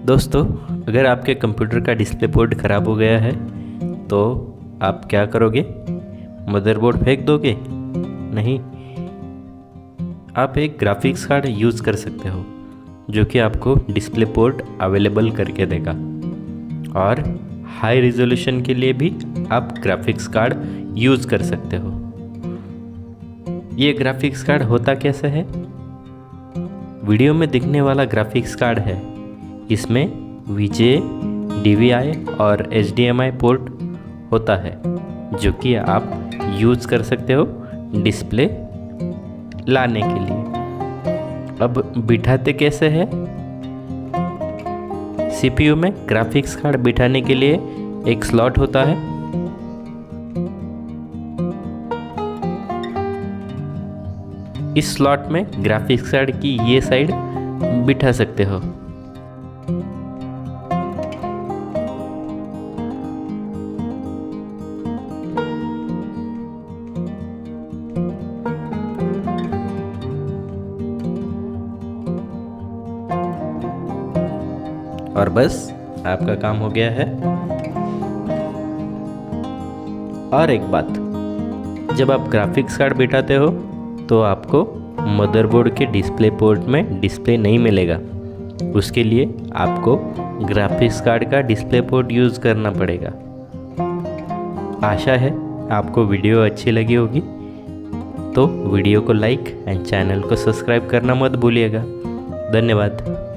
दोस्तों, अगर आपके कंप्यूटर का डिस्प्ले पोर्ट ख़राब हो गया है तो आप क्या करोगे? मदरबोर्ड फेंक दोगे? नहीं, आप एक ग्राफिक्स कार्ड यूज़ कर सकते हो जो कि आपको डिस्प्ले पोर्ट अवेलेबल करके देगा। और हाई रिजोल्यूशन के लिए भी आप ग्राफिक्स कार्ड यूज़ कर सकते हो। ये ग्राफिक्स कार्ड होता कैसे है? वीडियो में दिखने वाला ग्राफिक्स कार्ड है। इसमें VGA, DVI और HDMI पोर्ट होता है जो कि आप यूज़ कर सकते हो डिस्प्ले लाने के लिए। अब बिठाते कैसे हैं? CPU में ग्राफिक्स कार्ड बिठाने के लिए एक स्लॉट होता है। इस स्लॉट में ग्राफिक्स कार्ड की ये साइड बिठा सकते हो। और बस आपका काम हो गया है। और एक बात, जब आप ग्राफिक्स कार्ड बिठाते हो तो आपको मदरबोर्ड के डिस्प्ले पोर्ट में डिस्प्ले नहीं मिलेगा। उसके लिए आपको ग्राफिक्स कार्ड का डिस्प्ले पोर्ट यूज़ करना पड़ेगा। आशा है आपको वीडियो अच्छी लगी होगी, तो वीडियो को लाइक एंड चैनल को सब्सक्राइब करना मत भूलिएगा। धन्यवाद।